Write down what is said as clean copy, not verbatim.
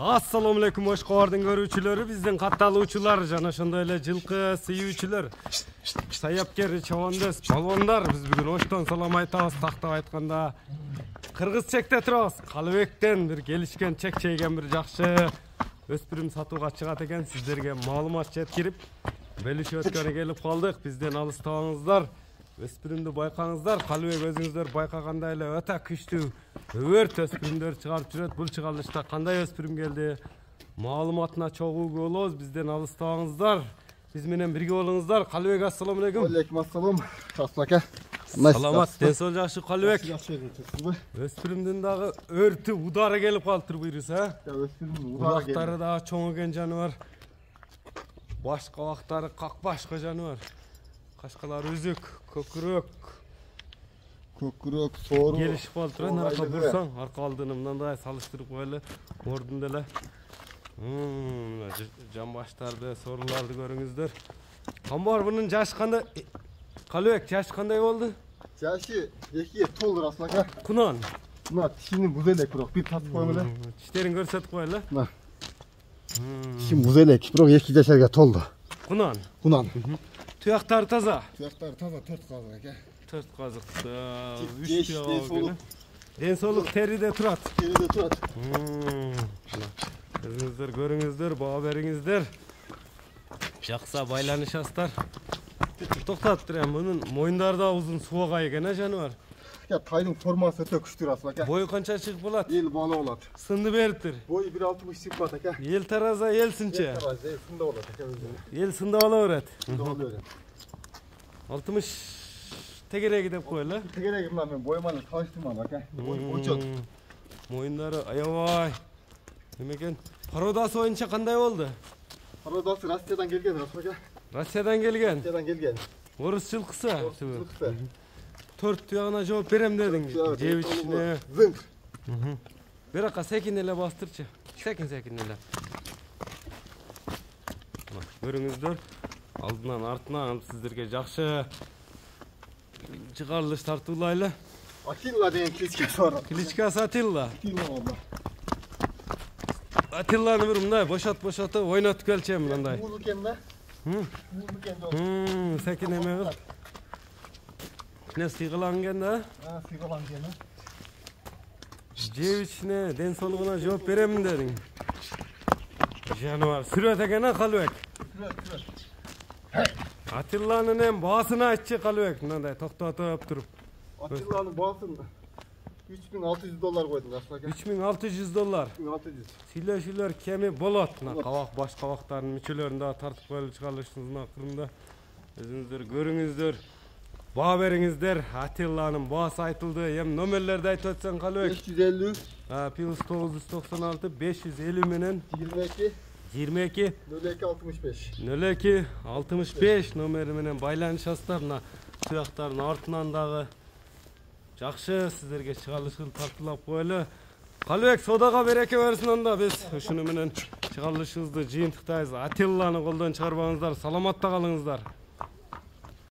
Assalamu alaikum Oşqo'rdың көрүүчүлөрү, биздин катталуучулар жана ошондой эле жылкы сүйүүчүлөр, саябкер, чабандөз, балбондар. Биз бүгүн Оштон салам айтабыз. Тактап айтканда кыргыз чекте турабыз. Калыбектен бир келишкен чек чейген бир жакшы өспүрүм сатууга чыгат экен. Сиздерге маалымат жеткирип, белишип өткөнү келип калдык. Бизден алыстабаңыздар. Өспүрүмдү байкаңыздар. Калыбек өзүңүздөр байкагандай эле өтө күчтүү өрт өспүрүмдөр чыгарып жүрөт. Бул чыгарылышта кандай өспүрүм келди? Маалыматына чогуу болобуз. Бизден алыстабаңыздар. Биз менен бирге болуңуздар. Калыбек, ассаламу алейкум. Алейкум ассалам. Аслака. Саламат, ден соол жакшы Калыбек. Жакшы көрүнөсүзбү? Өспүрүмдүн дагы өртү, удары келип калыптыр буйруса. Өспүрүмдүн удары. Улактары дагы чоң экен жаныбар. Баш кабактары какбашка жаныбар. Кашкалар үзүк, көкүрөк, сору. келишип калыптыр. Наракка бурсаң, арка алдыны мындай салыштырып коелу. Ордунда эле. Жан баштарды, соруларды көрүңүздөр. Камбар бунун жашы кандай? Калыбек, жашы кандай болду? Жашы 2 толду Аслака. Кунан. Мына тишини буз элек, бирок бир татып коем эле. Тиштерин көрсөтүп коелу. Мына. Тишин буз элек, бирок 2 жашарга толду. Кунан. Туяктары таза. Туяктары таза, 4 казык экен. 4 казыкты. 3 туяк. Ден соолук териде турат. Териде турат. Өзүңүздөр көрүңүздөр, баа бериңиздер. Жакса байланышасыздар. Токтоп тур эми, мунун моюндары да узун суага экен, жаныбар. Тайдын формасы өтө күчтүү Аслака. Бою канча чыгып болот? Эл бала болот. Сынды бериптир. Бою 1.60 чыгып болот экен. Эл тараза элсинче. Сында болот экен өзү. Эл сында бала берет. Сында болот экен. 60 тегереги деп коелу. Тегереги мына мен бояманы таштырмам экен. Очот. Моюндары аябай. Эме экен. Пародасы боюнча кандай болду? Пародасы Россиядан келген Аслака. Россиядан келген. Россиядан келген. Орус жылкысы. Жылкысы. 4 туягына жооп берем дедиң. Жебичине. Зымп. Биракка секин эле бастырчы. Секин эле. Көрүңүздөр. Алдынан артынан сиздерге жакшы чыгарылыш тартуулайлы. Атилла деген кличкасы бар. Кличкасы Атилла. Атилла. Атилланы бир мындай бошотуп ойнотуп келчи мындай. Бул экен да? Бул экен да. Секин эме кыл. Не сыйгыланган да? Сыйгыланган. Жебичине, ден соолугуна жооп беремин дедиң. Жаныбар, сүрөт экен Калыбек. Сүрөт. Атилланын эми баасын айтчы Калыбек, мындай токтотуп туруп. Атилланын баасын $3600 койдум Аслака. $3600. 3600. Сүйлөшүүлөр кеми болот. Мына кабак, баш кабактарынын мүчөлөрүн да тартып коелу чыгарылыштын акырында. Өзүңүздөр көрүңүздөр. Баа бериңиздер. Атилланын баасы айтылды. Эми номерлерди айтып өтсөң Калыбек. 550. Плюс 996 550 менен 22 02 65 номери менен байланышасыздар. Мына туяктардын артынан дагы жакшы сиздерге чыгарылышын тартуулап коелу. Калыбек, содага береке берсин анда. Биз ушуну менен чыгарылышыбызды жыйынтыктайбыз. Атилланы колдон чыгарбаңыздар. Саламатта калыңыздар.